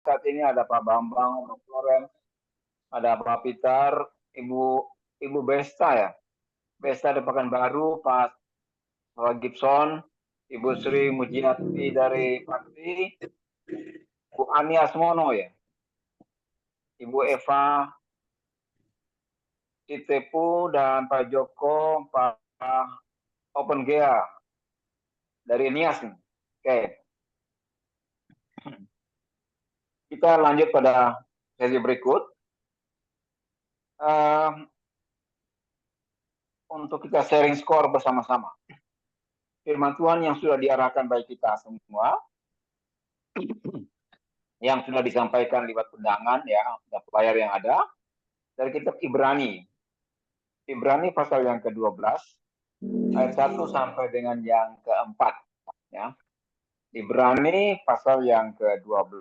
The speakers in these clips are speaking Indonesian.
saat ini ada Pak Bambang, Pak Florence, ada Pak Peter, Ibu Besta ya. Besta di Pekanbaru, Pak Gibson, Ibu Sri Mujiati dari Pati, Bu Ani Asmono ya, Ibu Eva Citepu, dan Pak Joko, Pak Open Gea dari Nias nih. Oke. Kita lanjut pada sesi berikut. Untuk kita sharing skor bersama-sama. Firman Tuhan yang sudah diarahkan bagi kita semua, yang sudah disampaikan lewat undangan ya, layar yang ada, dari kitab Ibrani. Ibrani pasal yang ke-12, ayat 1 sampai dengan yang ke-4. Ya. Ibrani pasal yang ke-12,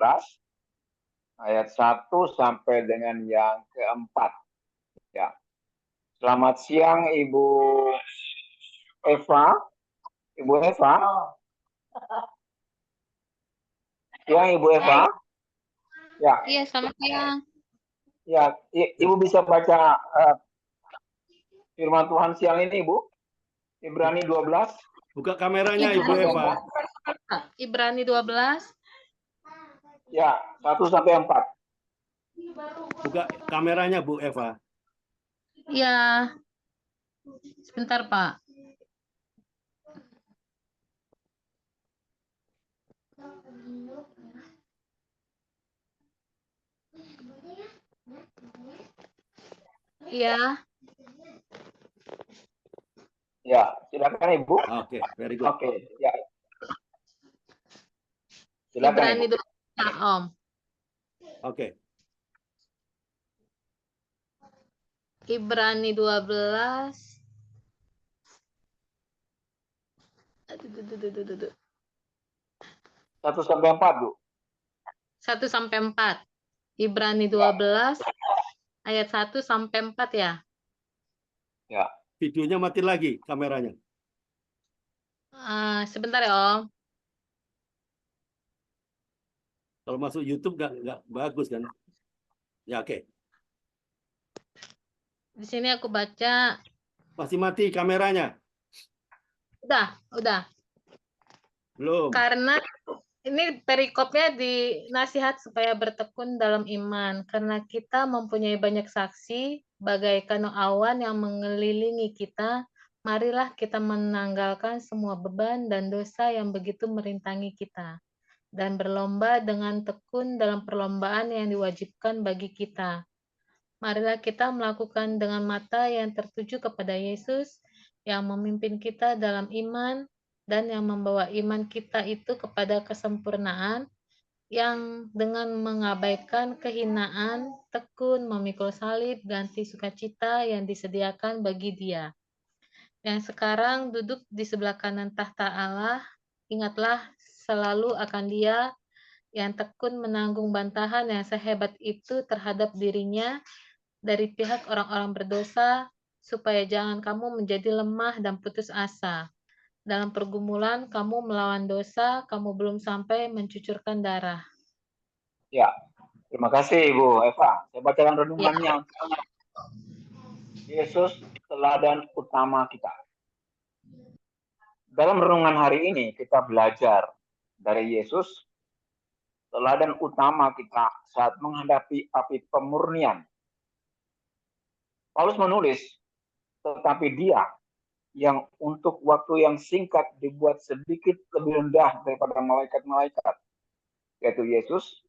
ayat 1 sampai dengan yang ke-4. Ya. Selamat siang Ibu Eva. Ibu Eva. Siang Ibu Eva. Ya. Iya, selamat siang. Ya, Ibu bisa baca firman Tuhan siang ini, Ibu? Ibrani 12. Buka kameranya, Ibu Eva. Ibrani 12. Ya, 1 sampai 4. Buka kameranya, Bu Eva. Ya. Sebentar, Pak. Iya. Ya, silakan Ibu. Oke, very good. Oke, ya. Silakan Ibrani Ibu. 12, Om. Oke. Ibrani 12. Aduh. 1 sampai 4, Bu. 1 sampai 4. Ibrani 12 ayat 1 sampai 4 ya. Ya. Videonya mati lagi kameranya. Sebentar ya, Om. Kalau masuk YouTube nggak bagus kan? Ya, oke. Di sini aku baca. Masih mati kameranya? Udah. Belum. Karena ini perikopnya di nasihat supaya bertekun dalam iman. Karena kita mempunyai banyak saksi, bagaikan awan yang mengelilingi kita, marilah kita menanggalkan semua beban dan dosa yang begitu merintangi kita. Dan berlomba dengan tekun dalam perlombaan yang diwajibkan bagi kita. Marilah kita melakukan dengan mata yang tertuju kepada Yesus, yang memimpin kita dalam iman, dan yang membawa iman kita itu kepada kesempurnaan, yang dengan mengabaikan kehinaan, tekun memikul salib, ganti sukacita yang disediakan bagi Dia. Yang sekarang duduk di sebelah kanan tahta Allah, ingatlah selalu akan Dia yang tekun menanggung bantahan yang sehebat itu terhadap dirinya dari pihak orang-orang berdosa, supaya jangan kamu menjadi lemah dan putus asa. Dalam pergumulan kamu melawan dosa, kamu belum sampai mencucurkan darah. Ya. Terima kasih Ibu Eva. Saya bacakan renungannya. Yesus teladan utama kita. Dalam renungan hari ini kita belajar dari Yesus, teladan utama kita saat menghadapi api pemurnian. Paulus menulis, tetapi Dia yang untuk waktu yang singkat dibuat sedikit lebih rendah daripada malaikat-malaikat, yaitu Yesus,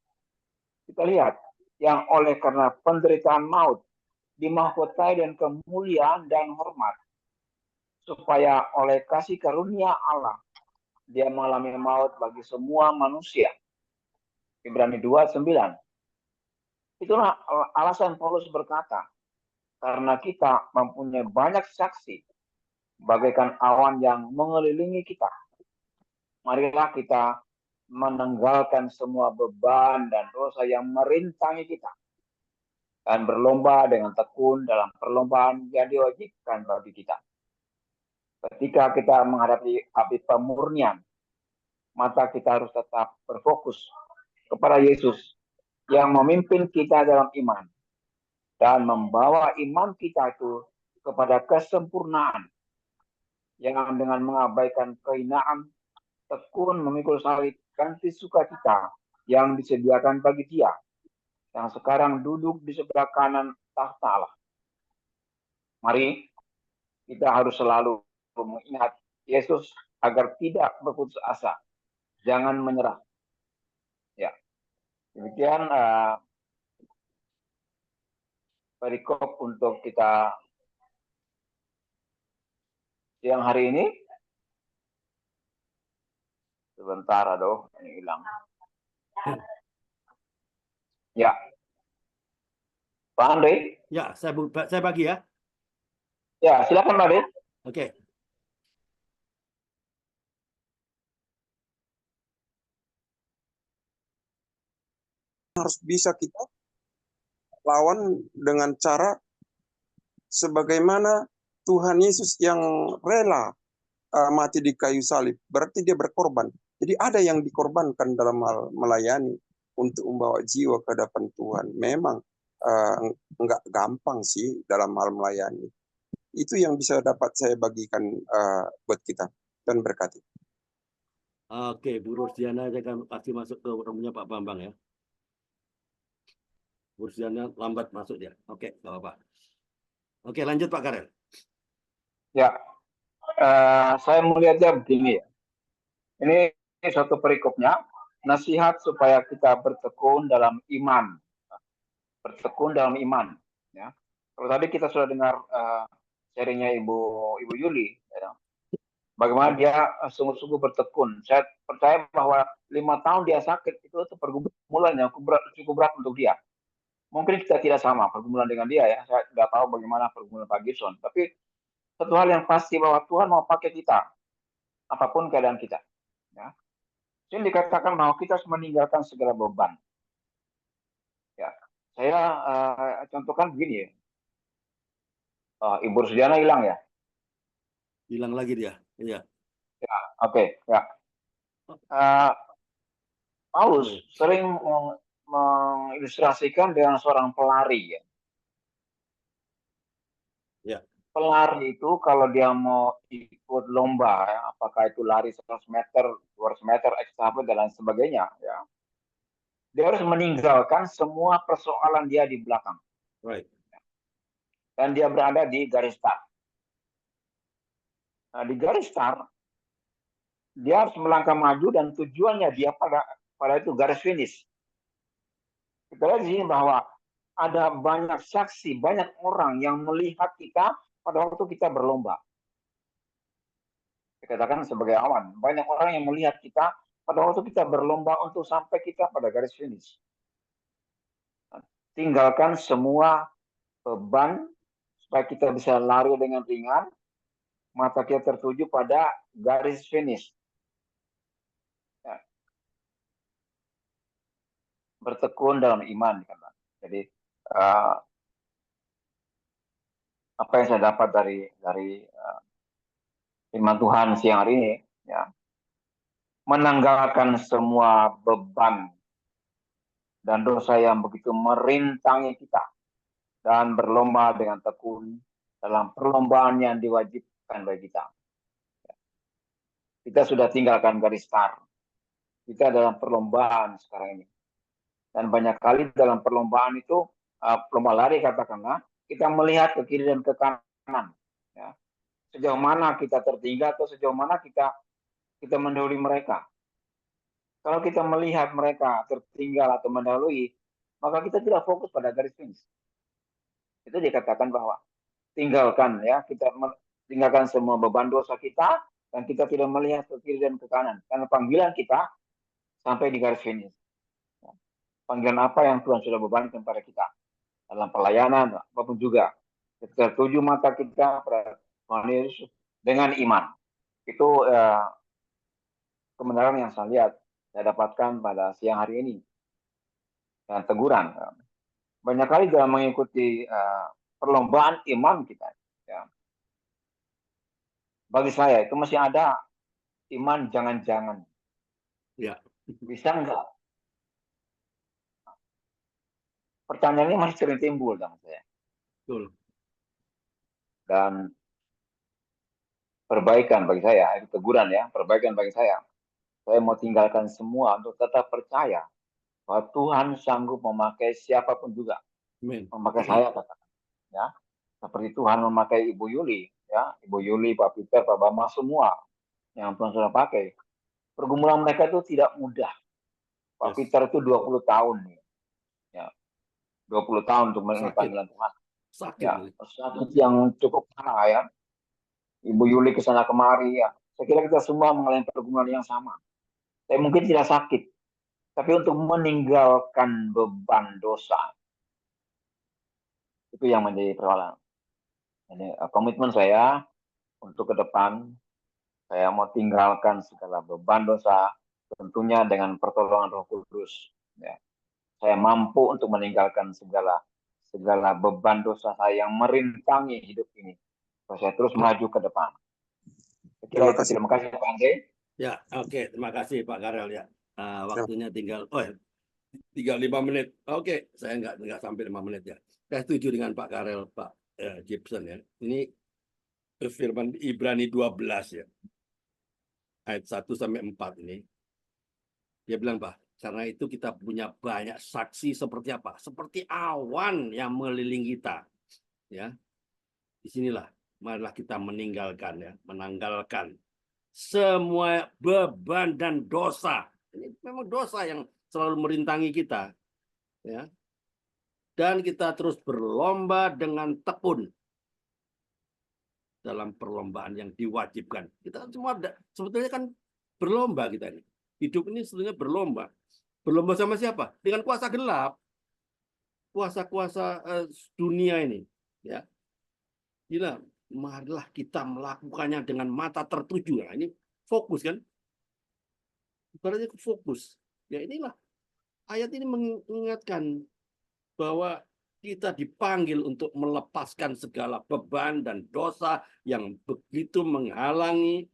kita lihat, yang oleh karena penderitaan maut dimahkotai dan kemuliaan dan hormat, supaya oleh kasih karunia Allah Dia mengalami maut bagi semua manusia. Ibrani 2:9. Itulah alasan Paulus berkata, karena kita mempunyai banyak saksi bagaikan awan yang mengelilingi kita, marilah kita menanggalkan semua beban dan dosa yang merintangi kita, dan berlomba dengan tekun dalam perlombaan yang diwajibkan bagi kita. Ketika kita menghadapi api pemurnian, mata kita harus tetap berfokus kepada Yesus yang memimpin kita dalam iman dan membawa iman kita itu kepada kesempurnaan, yang dengan mengabaikan kehinaan tekun memikul salib ganti sukacita yang disediakan bagi Dia yang sekarang duduk di sebelah kanan tahta Allah. Mari kita harus selalu mengingat Yesus agar tidak berputus asa, jangan menyerah. Ya, demikian perikop untuk kita siang hari ini. Sebentar, aduh, ini hilang. Ya, Pak Andre. Ya, saya bagi ya. Ya, silakan Pak Andre. Oke. Harus bisa kita lawan dengan cara sebagaimana Tuhan Yesus yang rela mati di kayu salib. Berarti dia berkorban. Jadi ada yang dikorbankan dalam hal melayani untuk membawa jiwa ke hadapan Tuhan. Memang enggak gampang sih dalam hal melayani. Itu yang bisa dapat saya bagikan buat kita. Dan berkati. Oke, Bu Rosdiana akan pasti masuk ke roomnya Pak Bambang ya. Bu Rosdiana lambat masuk dia. Oke, nggak apa-apa. Oke, lanjut Pak Karel. Ya, saya melihatnya begini ya. Ini satu perikopnya, nasihat supaya kita bertekun dalam iman. Bertekun dalam iman. Ya. Kalau tadi kita sudah dengar sharingnya Ibu Yuli, ya. Bagaimana dia sungguh-sungguh bertekun. Saya percaya bahwa 5 tahun dia sakit itu pergumulan yang cukup berat untuk dia. Mungkin kita tidak sama pergumulan dengan dia ya. Saya tidak tahu bagaimana pergumulan Pak Gibson. Tapi satu hal yang pasti bahwa Tuhan mau pakai kita apapun keadaan kita. Ya. Jadi dikatakan bahwa kita harus meninggalkan segala beban. Ya. Saya contohkan begini ya. Ibu Rusdiana hilang ya. Hilang lagi dia. Iya. Ya, oke. Ya. Paulus sering mengilustrasikan dengan seorang pelari ya. Ya. Pelari itu kalau dia mau ikut lomba ya, apakah itu lari 100 meter, 200 meter, ekstraver dan lain sebagainya ya. Dia harus meninggalkan semua persoalan dia di belakang. Right. Dan dia berada di garis start. Nah, di garis start dia harus melangkah maju dan tujuannya dia pada itu garis finish. Kita lihat di sini bahwa ada banyak saksi, banyak orang yang melihat kita pada waktu kita berlomba. Dikatakan sebagai awan, banyak orang yang melihat kita pada waktu kita berlomba untuk sampai kita pada garis finish. Tinggalkan semua beban supaya kita bisa lari dengan ringan, mata kita tertuju pada garis finish. Ya. Bertekun dalam iman. Jadi apa yang saya dapat dari firman Tuhan siang hari ini, ya, menanggalkan semua beban dan dosa yang begitu merintangi kita dan berlomba dengan tekun dalam perlombaan yang diwajibkan bagi kita. Kita sudah tinggalkan garis start. Kita dalam perlombaan sekarang ini. Dan banyak kali dalam perlombaan itu, lomba lari katakanlah, kita melihat ke kiri dan ke kanan. Ya. Sejauh mana kita tertinggal atau sejauh mana kita mendahului mereka. Kalau kita melihat mereka tertinggal atau mendahului, maka kita tidak fokus pada garis finish. Itu dikatakan bahwa tinggalkan ya, kita tinggalkan semua beban dosa kita dan kita tidak melihat ke kiri dan ke kanan. Karena panggilan kita sampai di garis finish. Panggilan apa yang Tuhan sudah bebankan pada kita dalam pelayanan apapun juga. Kita tuju mata kita pada Tuhan Yesus dengan iman. Itu kebenaran yang saya lihat, saya dapatkan pada siang hari ini. Dan teguran. Banyak kali dalam mengikuti perlombaan iman kita. Ya. Bagi saya itu masih ada iman jangan-jangan. Ya. Bisa enggak? pertanyaan ini masih sering timbul dalam saya. Betul. Dan perbaikan bagi saya, itu teguran ya, perbaikan bagi saya. Saya mau tinggalkan semua untuk tetap percaya bahwa Tuhan sanggup memakai siapapun juga, Amin. memakai saya katakan, ya. Seperti Tuhan memakai Ibu Yuli, ya, Ibu Yuli, Pak Peter, Pak Bama, semua yang Tuhan sudah pakai. Pergumulan mereka itu tidak mudah. Pak Yes. Peter itu 20 tahun nih. Ya, 20 tahun untuk memenuhi Sakit. panggilan Tuhan. Sakit. Ya, sakit yang cukup parah ya. Ibu Yuli ke sana kemari ya. Saya kira kita semua mengalami pergumulan yang sama. Saya mungkin tidak sakit, tapi untuk meninggalkan beban dosa itu yang menjadi persoalan. Jadi komitmen saya untuk ke depan, saya mau tinggalkan segala beban dosa, tentunya dengan pertolongan Roh Kudus. Ya. Saya mampu untuk meninggalkan segala beban dosa saya yang merintangi hidup ini. Saya terus maju ke depan. Terima kasih. Terima kasih Pak Andre. Ya, oke. Terima kasih Pak Karel ya. Waktunya tinggal 5 menit. Oke, saya nggak sampai 5 menit ya. Saya setuju dengan Pak Karel, Pak Gibson ya. Ini firman Ibrani 12 ya. Ayat 1 sampai 4 ini. Dia bilang, Pak, karena itu kita punya banyak saksi seperti apa? Seperti awan yang mengelilingi kita. Ya. Disinilah marilah kita menanggalkan semua beban dan dosa. Ini memang dosa yang selalu merintangi kita. Ya. Dan kita terus berlomba dengan tekun dalam perlombaan yang diwajibkan. Kita semua sebetulnya kan berlomba kita ini. Hidup ini sebetulnya berlomba. Berlomba sama siapa? Dengan kuasa gelap. Kuasa-kuasa dunia ini. Ya. Gila, marilah kita melakukannya dengan mata tertuju. Nah, ini fokus kan? Ibaratnya fokus. Ya inilah. Ayat ini mengingatkan bahwa kita dipanggil untuk melepaskan segala beban dan dosa yang begitu menghalangi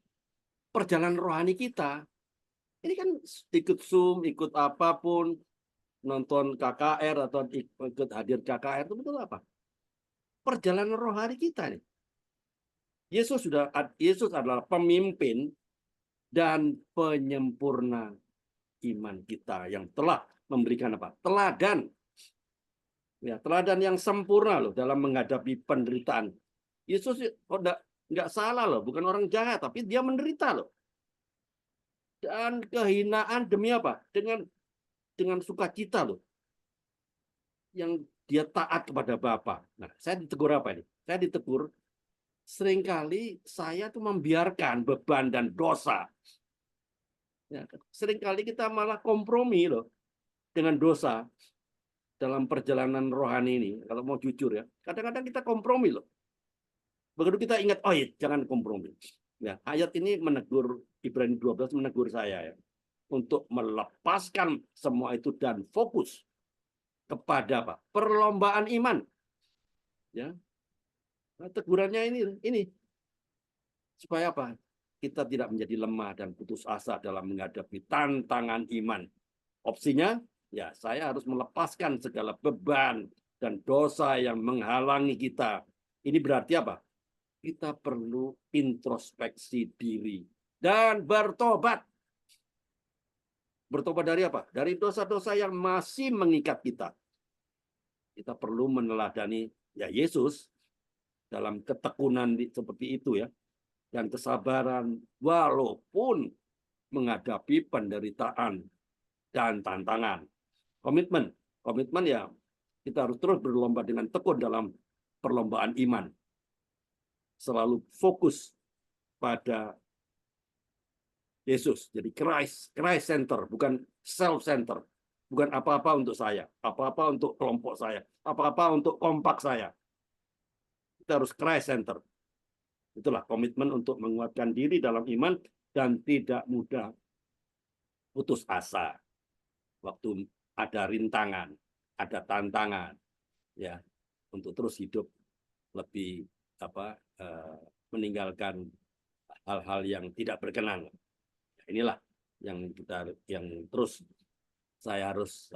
perjalanan rohani kita. Ini kan ikut Zoom, ikut apapun, nonton KKR atau ikut hadir KKR itu betul apa? Perjalanan rohani kita nih. Yesus adalah pemimpin dan penyempurna iman kita yang telah memberikan apa? Teladan. Ya, teladan yang sempurna loh dalam menghadapi penderitaan. Yesus nggak salah loh, bukan orang jahat, tapi dia menderita loh. Dan kehinaan demi apa? Dengan sukacita loh. Yang dia taat kepada Bapa. Nah, saya ditegur apa ini? Saya ditegur seringkali saya tuh membiarkan beban dan dosa. Ya, seringkali kita malah kompromi loh dengan dosa dalam perjalanan rohani ini. Kalau mau jujur ya, kadang-kadang kita kompromi loh. Begitu kita ingat, oh iya, jangan kompromi. Ya, ayat ini menegur, Ibrani 12 menegur saya ya, untuk melepaskan semua itu dan fokus kepada apa? Perlombaan iman. Ya. Nah, tegurannya ini supaya apa? Kita tidak menjadi lemah dan putus asa dalam menghadapi tantangan iman. Opsinya, ya saya harus melepaskan segala beban dan dosa yang menghalangi kita. Ini berarti apa? Kita perlu introspeksi diri dan bertobat. Bertobat dari apa? Dari dosa-dosa yang masih mengikat kita. Kita perlu meneladani ya Yesus dalam ketekunan seperti itu ya. Dan kesabaran walaupun menghadapi penderitaan dan tantangan. Komitmen ya kita harus terus berlomba dengan tekun dalam perlombaan iman. Selalu fokus pada Yesus. Jadi Christ center, bukan self center. Bukan apa-apa untuk saya, apa-apa untuk kelompok saya, apa-apa untuk kompak saya. Kita harus Christ center. Itulah komitmen untuk menguatkan diri dalam iman dan tidak mudah putus asa waktu ada rintangan, ada tantangan, ya, untuk terus hidup lebih meninggalkan hal-hal yang tidak berkenan. Inilah yang terus saya harus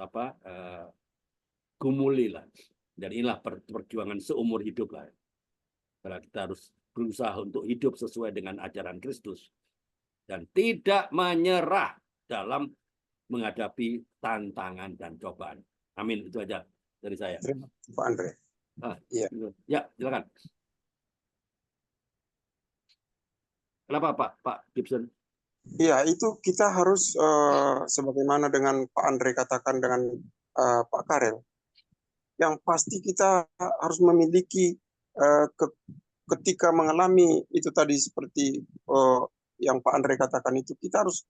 gumuli lah. Dan inilah perjuangan seumur hidup lah. Karena kita harus berusaha untuk hidup sesuai dengan ajaran Kristus dan tidak menyerah dalam menghadapi tantangan dan cobaan. Amin. Itu aja dari saya. Terima kasih Pak Andre. Iya. Ya, silakan. Kenapa Pak Gibson? Iya, itu kita harus sebagaimana dengan Pak Andre katakan dengan Pak Karel. Yang pasti kita harus memiliki ketika mengalami itu tadi seperti yang Pak Andre katakan itu, kita harus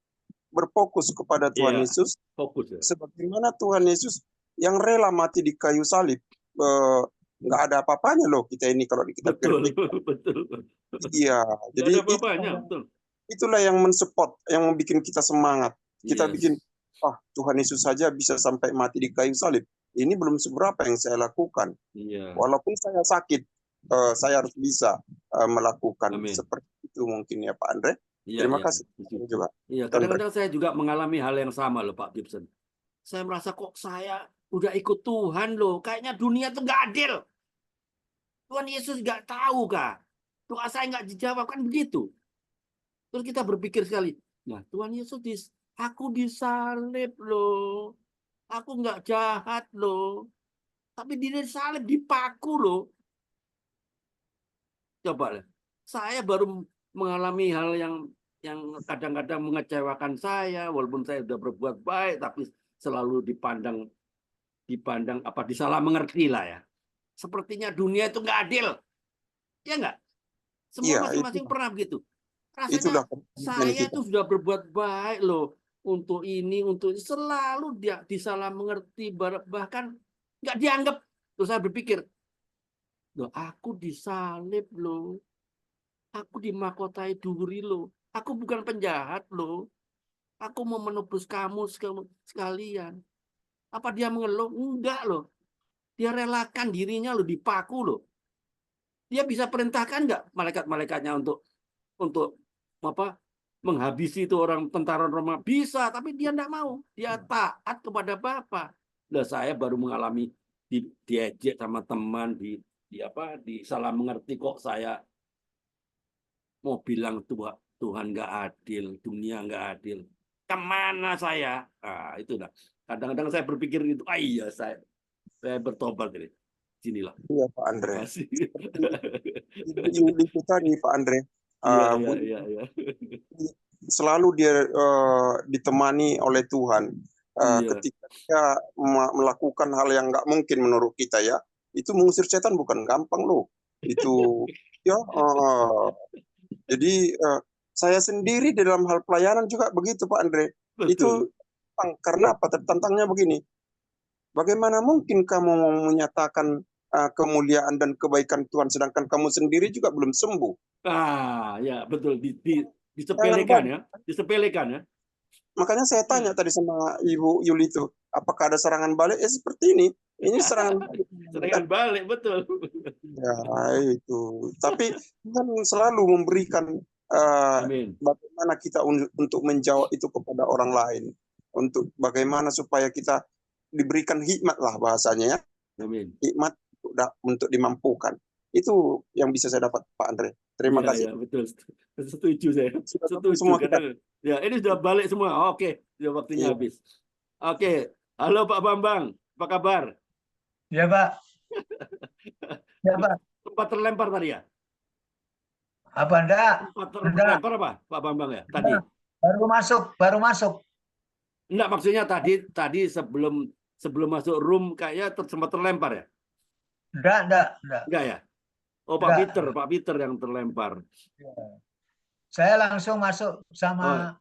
berfokus kepada Tuhan Yesus. Fokus ya. Sebagaimana Tuhan Yesus yang rela mati di kayu salib. Nggak ada apa-apanya loh kita ini kalau kita betul. Iya, jadi itulah yang mensupport, yang membuat kita semangat. Kita bikin, Tuhan Yesus saja bisa sampai mati di kayu salib. Ini belum seberapa yang saya lakukan. Walaupun saya sakit, saya harus bisa melakukan. Amin. Seperti itu mungkin ya Pak Andre. Terima kasih juga. Iya, kadang-kadang saya juga mengalami hal yang sama loh Pak Gibson. Saya merasa kok saya udah ikut Tuhan loh, kayaknya dunia tuh nggak adil. Tuhan Yesus nggak tahu kah? Doa saya nggak dijawab, kan begitu. Terus kita berpikir sekali, nah Tuhan Yesus aku disalib loh, aku nggak jahat loh, tapi disalib, dipaku loh. Coba lah, saya baru mengalami hal yang kadang-kadang mengecewakan saya, walaupun saya sudah berbuat baik, tapi selalu dipandang disalah mengerti lah ya. Sepertinya dunia itu nggak adil, ya nggak? Semua masing-masing pernah begitu. Rasanya saya itu sudah berbuat baik loh untuk ini, selalu dia disalah mengerti, bahkan nggak dianggap. Terus saya berpikir, loh aku disalib loh, aku dimahkotai duri loh, aku bukan penjahat loh, aku mau menebus kamu sekalian. Apa dia mengeluh? Enggak loh. Dia relakan dirinya loh, dipaku loh. Dia bisa perintahkan nggak malaikat-malaikatnya untuk menghabisi itu orang tentara Roma? Bisa, tapi dia enggak mau. Dia taat kepada Bapa. Nah, saya baru mengalami diejek sama teman, disalah mengerti, kok saya mau bilang Tuhan nggak adil, dunia nggak adil. Kemana saya? Nah, itu dah. Kadang-kadang saya berpikir itu, iya saya bertobat ini. Sinilah. Iya Pak Andre. Itu tadi Pak Andre. Iya. Selalu dia ditemani oleh Tuhan. Ketika dia melakukan hal yang nggak mungkin menurut kita ya, itu mengusir setan bukan gampang loh. Itu ya. Jadi saya sendiri di dalam hal pelayanan juga begitu Pak Andre. Betul. Itu karena apa? Tertantangnya begini. Bagaimana mungkin kamu menyatakan kemuliaan dan kebaikan Tuhan sedangkan kamu sendiri juga belum sembuh? Ya betul, disepelekan ya, disepelekan ya. Makanya saya tanya tadi sama Ibu Yuli itu, apakah ada serangan balik? Seperti ini serangan balik, betul. Ya itu. Tapi Tuhan selalu memberikan bagaimana kita untuk menjawab itu kepada orang lain, untuk bagaimana supaya kita diberikan hikmat lah bahasanya ya. Amin. Hikmat untuk dimampukan. Itu yang bisa saya dapat Pak Andre. Terima kasih. Ya, betul. Setuju saya. Setuju. Semua kita. Ya, ini sudah balik semua. Oke, sudah waktunya habis. Oke. Halo Pak Bambang, apa kabar? Ya, Pak. Ya, Pak. Tempat terlempar tadi ya? Apa enggak? Tempat terlempar apa, Pak Bambang ya? Tadi. Baru masuk. Enggak, maksudnya tadi sebelum masuk room kayaknya sempat terlempar ya? Enggak. Enggak ya? Oh, Pak Peter yang terlempar. Ya. Saya langsung masuk sama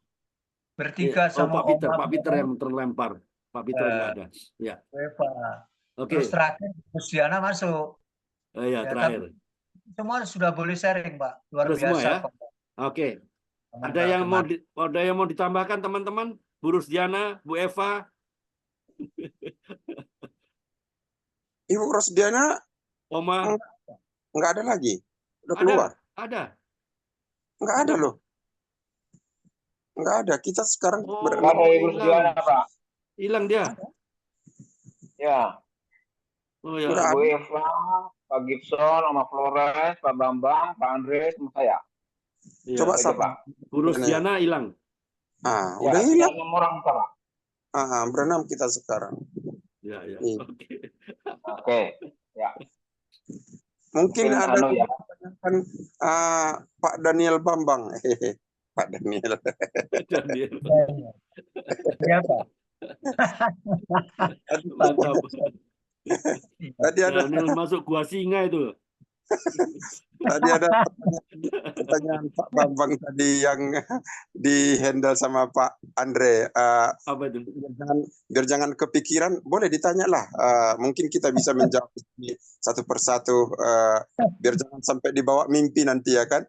bertiga sama Pak Peter yang terlempar. Pak Peter enggak ada. Ya. Oke. Terus terakhir Diana masuk. Ya, terakhir. Semua sudah boleh sharing, Pak. Luar biasa. Semua ya? Oke. Ada yang mau ditambahkan teman-teman? Bu Rusdiana, Bu Eva. Ibu Rusdiana, Oma. Nggak ada lagi. Udah keluar. Ada. Nggak ada loh. Nggak ada. Kita sekarang ada Ibu Rusdiana, Pak. Hilang dia. Ya. Oh ya. Nggak Bu ada. Eva, Pak Gibson, Oma Flores, Pak Bambang, Pak Andre, sama saya. Iya. Coba Itu, Pak. Bu Rusdiana hilang. Ya, udah hilang. tinggal 6 orang sekarang. Berenam kita sekarang. Ya, ya. Iya. Oke. Oke, ya. Mungkin Mungkin ada ya. yang menanyakan Pak Daniel Bambang. Pak Daniel. Daniel. Siapa? Mantap. Tadi ada Daniel masuk gua singa itu. tadi ada pertanyaan Pak Bambang tadi yang di handle sama Pak Andre. Apa itu? Biar jangan kepikiran, boleh ditanya lah. Mungkin kita bisa menjawab satu persatu. Biar jangan sampai dibawa mimpi nanti ya kan.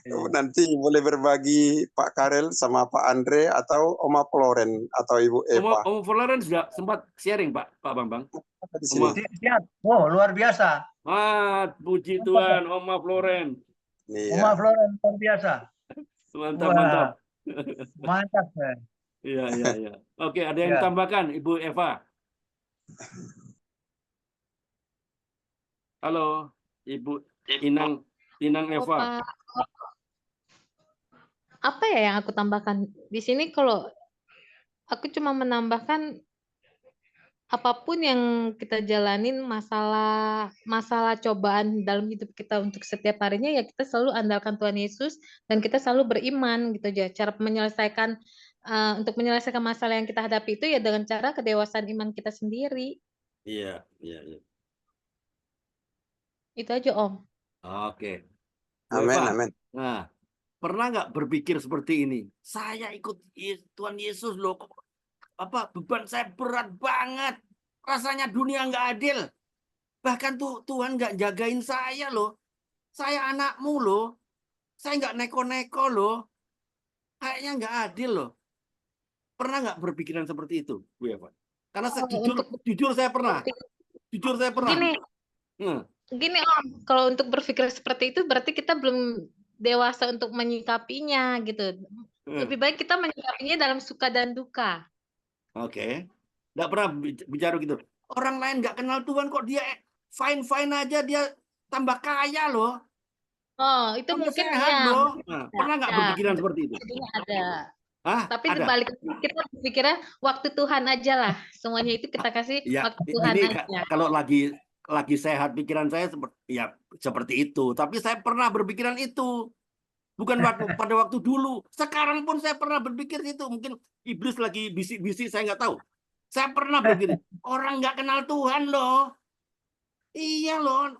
Nanti boleh berbagi Pak Karel sama Pak Andre atau Oma Floren atau Ibu Eva. Om Floren sudah sempat sharing Pak Bambang. Di sini. Siap. Oh, luar biasa. Puji Tuhan, Oma Floren. Iya. Oma Flores luar biasa. Mantap, Wah. mantap. Mantap, Pak. Iya, iya, iya. Oke, ada yang Ya. tambahkan, Ibu Eva? Halo, Ibu Inang Eva. Apa ya yang aku tambahkan di sini? Kalau aku cuma menambahkan apapun yang kita jalanin, masalah cobaan dalam hidup kita untuk setiap harinya, ya kita selalu andalkan Tuhan Yesus dan kita selalu beriman gitu aja. Cara menyelesaikan untuk menyelesaikan masalah yang kita hadapi itu ya dengan cara kedewasaan iman kita sendiri. Iya, iya, iya. Itu aja, Om. Oke. Bu Amin, Eva, amin. nah, pernah nggak berpikir seperti ini? Saya ikut Tuhan Yesus loh, beban saya berat banget. Rasanya dunia nggak adil. Bahkan Tuhan nggak jagain saya loh. Saya anakmu loh. Saya nggak neko-neko loh. Kayaknya nggak adil loh. Pernah nggak berpikiran seperti itu, Bu Eva? Karena jujur saya pernah. Jujur saya pernah. Gini Om, kalau untuk berpikir seperti itu berarti kita belum dewasa untuk menyikapinya gitu. Lebih baik kita menyikapinya dalam suka dan duka. Oke. Nggak pernah bicara gitu. Orang lain nggak kenal Tuhan kok dia fine-fine aja, dia tambah kaya loh. Oh, itu tambah mungkin sehat ya. loh. Nah, pernah nggak berpikiran seperti itu? Ada. Tapi ada. dibalik kita berpikirnya waktu Tuhan aja lah. Semuanya itu kita kasih waktu Tuhan aja. Kalau lagi sehat pikiran saya seperti itu. Tapi saya pernah berpikiran itu. Bukan pada waktu dulu. Sekarang pun saya pernah berpikir itu. Mungkin iblis lagi bisik-bisik, saya nggak tahu. Saya pernah berpikir, orang nggak kenal Tuhan loh. Iya loh.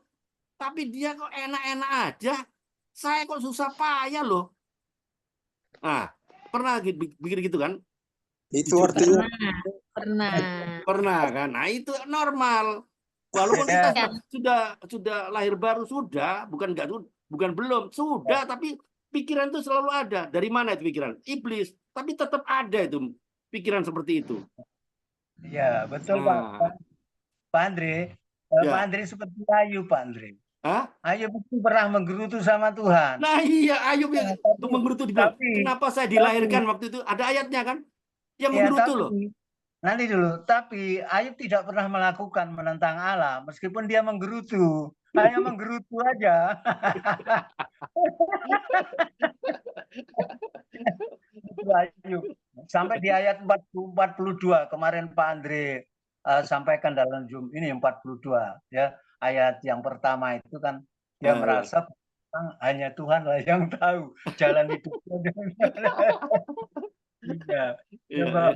Tapi dia kok enak-enak aja. Saya kok susah payah loh. Nah, pernah pikir gitu kan? Itu artinya pernah kan? Nah, itu normal. Walaupun kita sudah lahir baru, bukan belum, sudah, tapi pikiran itu selalu ada. Dari mana itu pikiran? Iblis, tapi tetap ada itu pikiran seperti itu. Iya, betul Pak Andre. Pak Andre seperti Ayub, Pak Andre. Ayub itu pernah menggerutu sama Tuhan. Nah iya, Ayub yang menggerutu dibilang, kenapa saya dilahirkan waktu itu? Ada ayatnya kan? Yang menggerutu loh. Nanti dulu, tapi Ayub tidak pernah melakukan menentang Allah, meskipun dia menggerutu. Hanya menggerutu aja. Ayub. Sampai di ayat 42 kemarin Pak Andre sampaikan dalam Zoom ini 42 ya. Ayat yang pertama itu kan dia merasa hanya Tuhan lah yang tahu jalan hidupnya. Iya.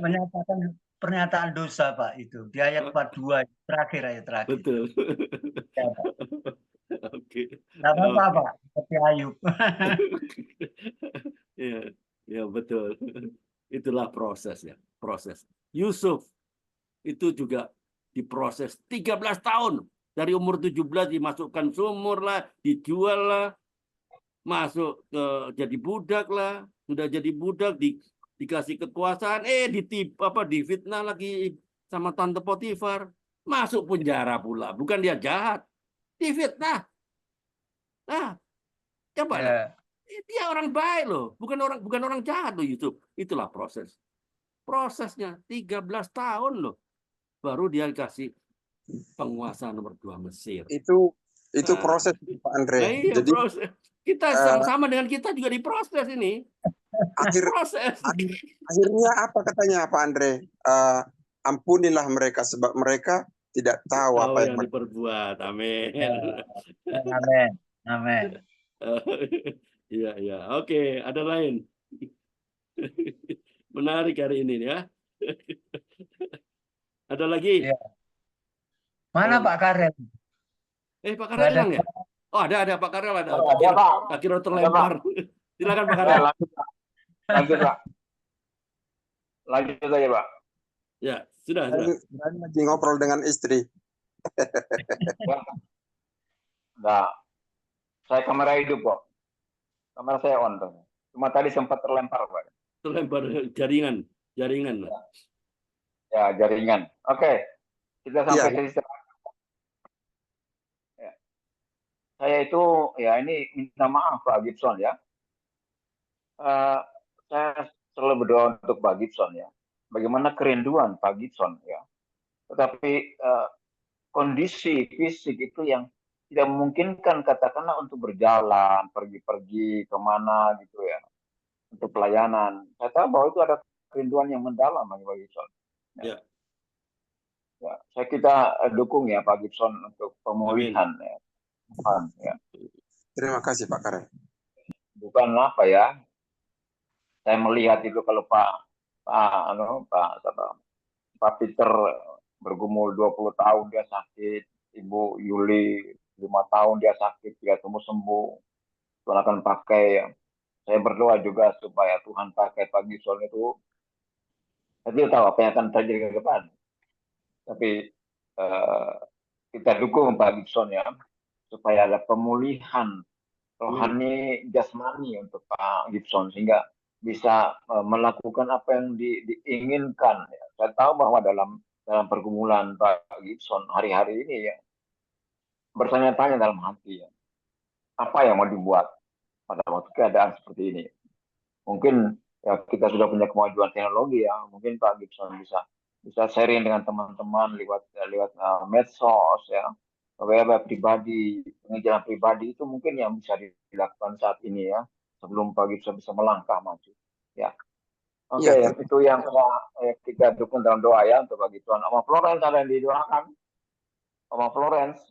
Menyatakan pernyataan dosa Pak itu di ayat 42 terakhir ayat terakhir. Betul. Ya, Pak. Oke. Nggak apa-apa Pak, seperti Ayub. Ya betul. Itulah prosesnya, proses. Yusuf itu juga diproses 13 tahun. Dari umur 17 dimasukkan sumur lah, dijual lah, masuk ke jadi budak lah, sudah jadi budak dikasih kekuasaan, difitnah lagi sama tante Potifar, masuk penjara pula. Bukan dia jahat, difitnah. Nah, coba Dia orang baik loh, bukan orang jahat loh Yusuf. Itulah prosesnya 13 tahun loh, baru dia kasih penguasa nomor 2 Mesir. Itu Nah, proses Pak Andre. nah iya, Jadi proses. Kita sama dengan kita juga diproses ini. Proses. akhirnya apa katanya Pak Andre? Ampunilah mereka sebab mereka tidak tahu apa yang mereka diperbuat. Amin. Amin. Amin. Iya, iya. Oke, ada lain. Menarik hari ini ya. Ada lagi? Iya. Mana Pak Karel? Pak Karel hilang ya? Oh, ada Pak Karel ada. Tak kira terlempar. Silakan Pak Karel. Lanjut Pak. Lanjut aja Pak. Ya, sudah. berani lagi ngobrol dengan istri. Nah, saya kamera hidup kok. Kamera saya on tuh. Cuma tadi sempat terlempar Pak. Terlempar jaringan. Ya, jaringan. Oke. Kita sampai ke sisi. Ya. Saya itu ya ini minta maaf Pak Gibson ya. Saya selalu berdoa untuk Pak Gibson ya. Bagaimana kerinduan Pak Gibson ya. Tetapi kondisi fisik itu yang tidak memungkinkan katakanlah untuk berjalan, pergi-pergi kemana gitu ya. Untuk pelayanan. Saya tahu bahwa itu ada kerinduan yang mendalam bagi Pak Gibson. Ya. Ya, kita dukung ya Pak Gibson untuk pemulihan ya. Ya. Terima kasih Pak Karel. Bukan apa ya. Saya melihat itu kalau Pak Peter bergumul 20 tahun dia sakit, Ibu Yuli 5 tahun dia sakit, dia sembuh. Tuhan akan pakai ya. Saya berdoa juga supaya Tuhan pakai Pak Gibson itu. Saya tidak tahu apa yang akan terjadi ke depan. Tapi kita dukung Pak Gibson ya, supaya ada pemulihan rohani jasmani untuk Pak Gibson sehingga bisa melakukan apa yang diinginkan. Ya. Saya tahu bahwa dalam pergumulan Pak Gibson hari-hari ini ya bertanya-tanya dalam hati ya, apa yang mau dibuat pada waktu keadaan seperti ini. Mungkin ya kita sudah punya kemajuan teknologi ya, mungkin Pak Gibson bisa sharing dengan teman-teman lewat medsos ya, web pribadi, pengejaran pribadi itu mungkin yang bisa dilakukan saat ini ya, sebelum Pak Gibson bisa melangkah maju. Ya, oke, itu yang kita dukung dalam doa ya untuk Pak Gibson. Oma Florence ada yang didoakan? Oma Florence?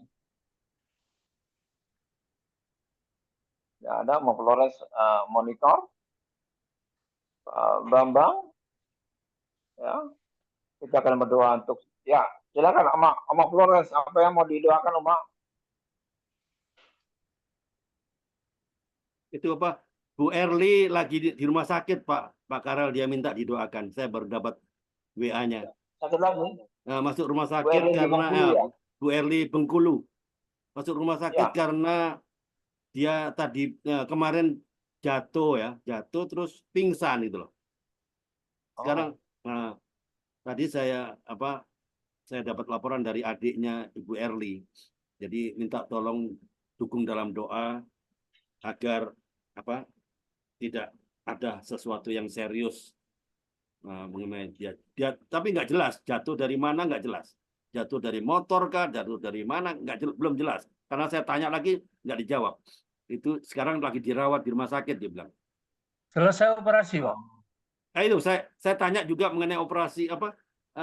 Ya ada Oma Florence monitor? Bambang? Ya, kita akan berdoa untuk ya. Silakan Oma Florence, apa yang mau didoakan Oma? Itu apa? Bu Erli lagi di rumah sakit Pak Karel, dia minta didoakan. Saya baru dapat WA-nya. Sakit lagi? Nah, masuk rumah sakit karena ya? Bu Erli Bengkulu masuk rumah sakit karena dia tadi kemarin jatuh terus pingsan itu loh. Sekarang tadi saya dapat laporan dari adiknya Ibu Erli. Jadi minta tolong dukung dalam doa agar tidak ada sesuatu yang serius mengenai dia. Tapi nggak jelas jatuh dari mana, nggak jelas. Jatuh dari motor kah, jatuh dari mana, belum jelas. Karena saya tanya lagi nggak dijawab. Itu sekarang lagi dirawat di rumah sakit dia bilang. Selesai operasi Pak. Itu saya tanya juga mengenai operasi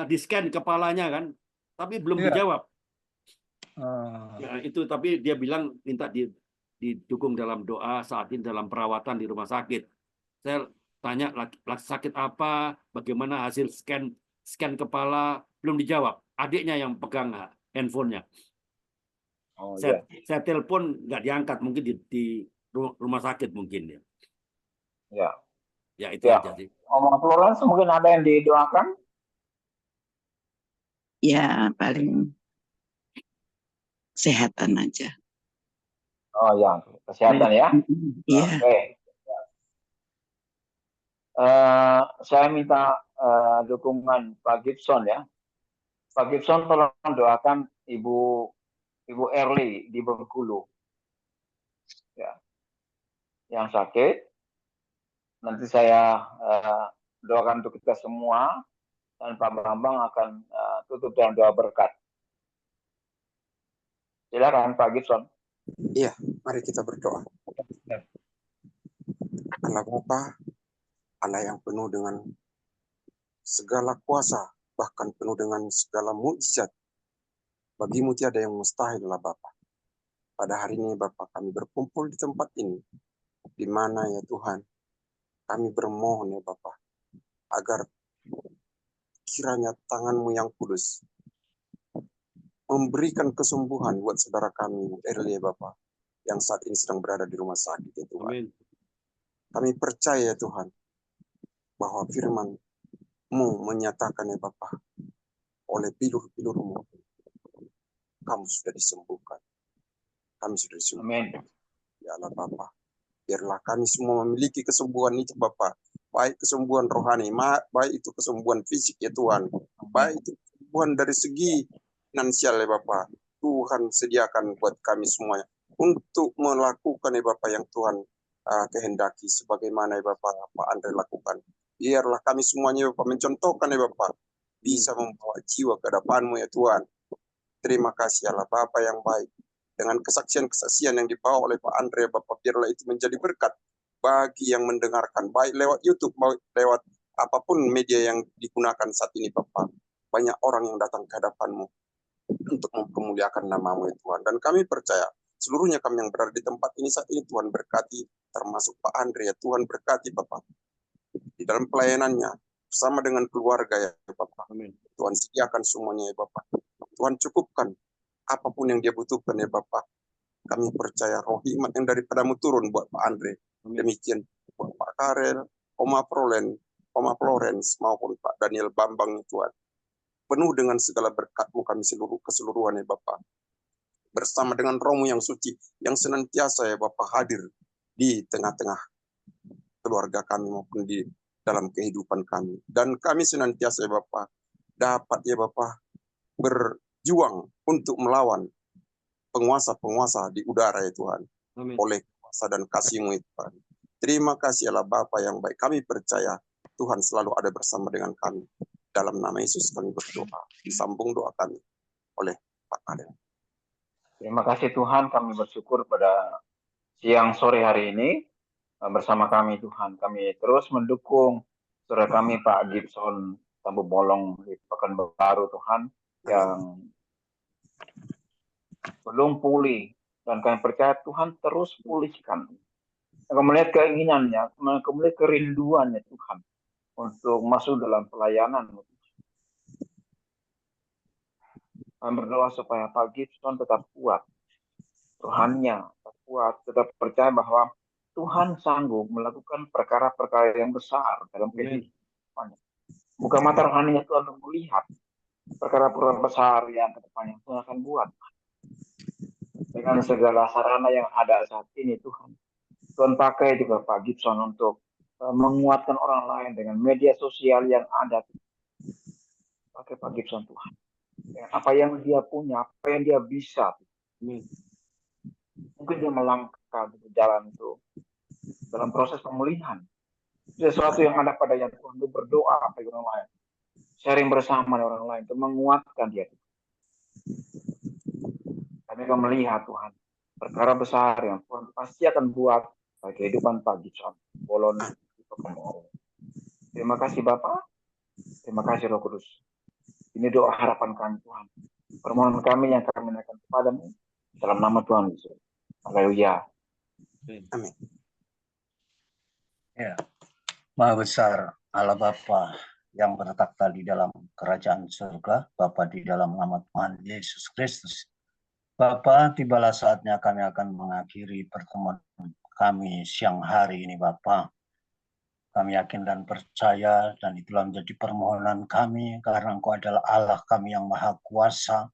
di scan kepalanya kan, tapi belum dijawab. Nah, itu tapi dia bilang minta didukung dalam doa saat ini dalam perawatan di rumah sakit. Saya tanya sakit apa, bagaimana hasil scan kepala, belum dijawab. Adiknya yang pegang handphonenya. Saya telepon nggak diangkat, mungkin di rumah sakit mungkin ya. Ya itu aja sih. Oma Florence mungkin ada yang didoakan? Ya paling kesehatan aja. Oh ya, kesehatan ya. Iya. Oke. Saya minta dukungan Pak Gibson ya. Pak Gibson tolong doakan Ibu Erli di Bengkulu. Ya. yang sakit. Nanti saya doakan untuk kita semua, dan Pak Bambang akan tutup dengan doa berkat. Silakan Pak Gibson. Iya, mari kita berdoa. Allah Bapa, Allah yang penuh dengan segala kuasa, bahkan penuh dengan segala mukjizat. Bagimu tiada yang mustahil, Allah Bapa. Pada hari ini Bapa, kami berkumpul di tempat ini, di mana ya Tuhan, kami bermohon ya Bapa, agar kiranya tangan-Mu yang kudus memberikan kesembuhan buat saudara kami, Erli ya Bapa, yang saat ini sedang berada di rumah sakit ya Tuhan. Amin. Kami percaya ya Tuhan, bahwa firman-Mu menyatakan ya Bapa, oleh bilur-bilur-Mu, kamu sudah disembuhkan. Kami sudah disembuhkan. Amin. Ya Allah Bapa, biarlah kami semua memiliki kesembuhan itu Bapa. Baik kesembuhan rohani, baik itu kesembuhan fisik ya Tuhan. Baik itu kesembuhan dari segi finansial ya Bapa. Tuhan sediakan buat kami semuanya untuk melakukan ya Bapa yang Tuhan kehendaki, sebagaimana ya Bapak Pak Andre lakukan. Biarlah kami semuanya ya Bapak mencontohkan ya Bapak, bisa membawa jiwa ke hadapan-Mu ya Tuhan. Terima kasih Allah Bapak yang baik. Dengan kesaksian-kesaksian yang dibawa oleh Pak Andre, Bapak, biarlah itu menjadi berkat bagi yang mendengarkan, baik lewat YouTube, baik lewat apapun media yang digunakan saat ini Bapak. Banyak orang yang datang ke hadapan-Mu untuk mempermuliakan nama-Mu ya Tuhan. Dan kami percaya seluruhnya kami yang berada di tempat ini saat ini, Tuhan berkati, termasuk Pak Andre ya Tuhan, berkati Bapak di dalam pelayanannya bersama dengan keluarga ya Bapak. Amin. Tuhan sediakan semuanya ya Bapak. Tuhan cukupkan apapun yang dia butuhkan ya Bapak. Kami percaya roh hikmat yang daripada-Mu turun buat Pak Andre. Amin. Demikian buat Pak Karel, Oma Florence maupun Pak Daniel Bambang ya Tuhan. Penuh dengan segala berkat-Mu kami keseluruhan ya Bapak. Bersama dengan Roh-Mu yang suci, yang senantiasa ya Bapak hadir di tengah-tengah keluarga kami maupun di dalam kehidupan kami. Dan kami senantiasa ya Bapak, dapat ya Bapak berjuang untuk melawan penguasa-penguasa di udara ya Tuhan. Amin. Oleh kuasa dan kasih-Mu ya Tuhan. Terima kasih Allah Bapa yang baik. Kami percaya Tuhan selalu ada bersama dengan kami. Dalam nama Yesus kami berdoa. Disambung doa kami oleh Pak Adel. Terima kasih Tuhan, kami bersyukur pada siang sore hari ini bersama kami Tuhan. Kami terus mendukung saudara kami Pak Gibson Tambu Bolong di Pekanbaru Tuhan, yang belum pulih, dan kami percaya Tuhan terus pulihkan. Kami melihat keinginannya, kami melihat kerinduannya Tuhan untuk masuk dalam pelayanan. Kami berdoa supaya Pak Gibson tetap kuat, rohaninya tetap kuat, tetap percaya bahwa Tuhan sanggup melakukan perkara-perkara yang besar dalam kehidupannya. Bukan mata rohaninya Tuhan untuk melihat perkara-perkara besar yang kedepannya Tuhan akan buat. Dengan segala sarana yang ada saat ini Tuhan. Tuhan pakai juga Pak Gibson untuk menguatkan orang lain dengan media sosial yang ada. Pakai Pak Gibson Tuhan. Apa yang dia punya, apa yang dia bisa. Mungkin dia melangkah di jalan itu dalam proses pemulihan. Sesuatu yang ada padanya Tuhan, untuk berdoa bagi orang lain. Sharing bersama dengan orang lain, untuk menguatkan dia. Kami akan melihat Tuhan, perkara besar yang Tuhan pasti akan buat bagi kehidupan Pak Gibson Bolon. Terima kasih Bapak, terima kasih Roh Kudus. Ini doa harapan kami Tuhan. Permohonan kami yang kami naikkan kepadamu dalam nama Tuhan Yesus. Haleluya. Amin. Ya, Maha Besar Allah Bapa yang bertakhta di dalam kerajaan surga, Bapa di dalam nama Tuhan Yesus Kristus. Bapa, tibalah saatnya kami akan mengakhiri pertemuan kami siang hari ini Bapa. Kami yakin dan percaya, dan itulah menjadi permohonan kami, karena Engkau adalah Allah kami yang maha kuasa,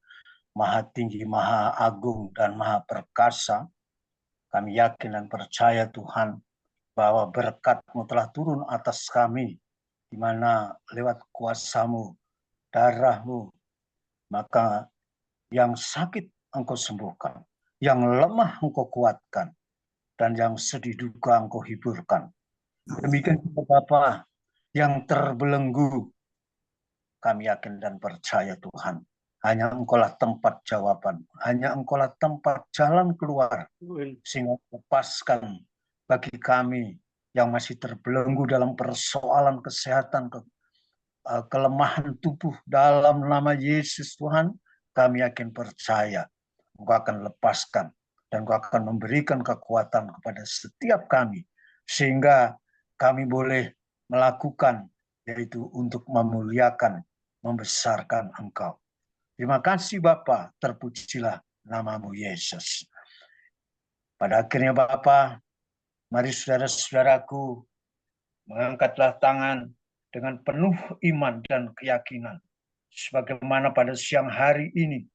maha tinggi, maha agung, dan maha perkasa. Kami yakin dan percaya Tuhan, bahwa berkat-Mu telah turun atas kami, di mana lewat kuasa-Mu, darah-Mu, maka yang sakit Engkau sembuhkan, yang lemah Engkau kuatkan, dan yang sedih duka Engkau hiburkan. Demikian juga Bapa yang terbelenggu, kami yakin dan percaya Tuhan, hanya Engkaulah tempat jawaban, hanya Engkaulah tempat jalan keluar, sehingga lepaskan bagi kami yang masih terbelenggu dalam persoalan kesehatan, kelemahan tubuh, dalam nama Yesus Tuhan, kami yakin percaya Engkau akan lepaskan dan Engkau akan memberikan kekuatan kepada setiap kami, sehingga kami boleh melakukan, yaitu untuk memuliakan, membesarkan Engkau. Terima kasih Bapa, terpujilah namamu Yesus. Pada akhirnya Bapa, mari saudara-saudaraku mengangkatlah tangan dengan penuh iman dan keyakinan. Sebagaimana pada siang hari ini,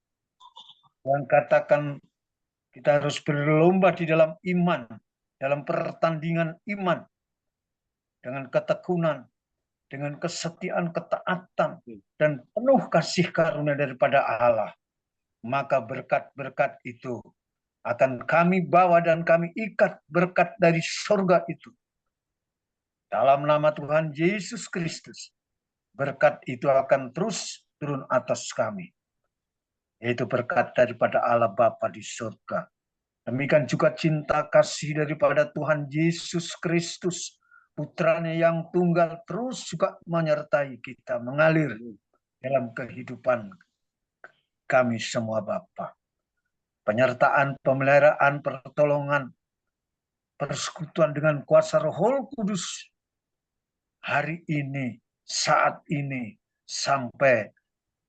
Tuhan katakan kita harus berlomba di dalam iman, dalam pertandingan iman, dengan ketekunan, dengan kesetiaan, ketaatan, dan penuh kasih karunia daripada Allah. Maka berkat-berkat itu akan kami bawa dan kami ikat, berkat dari surga itu. Dalam nama Tuhan Yesus Kristus, berkat itu akan terus turun atas kami. Yaitu berkat daripada Allah Bapa di surga. Demikian juga cinta kasih daripada Tuhan Yesus Kristus, putranya yang tunggal, terus juga menyertai kita, mengalir dalam kehidupan kami semua Bapa. Penyertaan, pemeliharaan, pertolongan, persekutuan dengan kuasa Roh Kudus hari ini, saat ini, sampai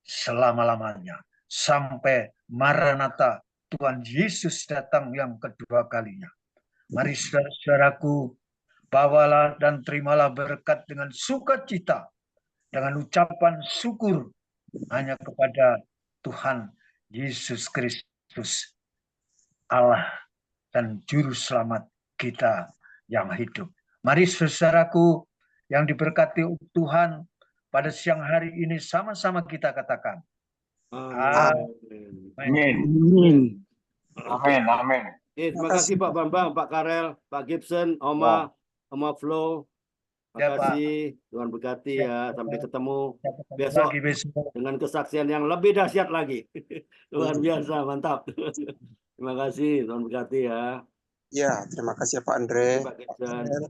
selama-lamanya, sampai Maranatha, Tuhan Yesus datang yang kedua kalinya. Mari saudara-saudaraku, bawalah dan terimalah berkat dengan sukacita, dengan ucapan syukur hanya kepada Tuhan Yesus Kristus, Allah dan Juru Selamat kita yang hidup. Mari saudaraku yang diberkati Tuhan, pada siang hari ini sama-sama kita katakan. Amin. Amin. Amin. Amin. Terima kasih Pak Bambang, Pak Karel, Pak Gibson, Oma Flo. Terima kasih. Tuhan berkati ya. Sampai ketemu besok dengan kesaksian yang lebih dahsyat lagi. Luar biasa, mantap. Terima kasih. Tuhan berkati ya. Ya, terima kasih Pak Andre. Pak Gibson.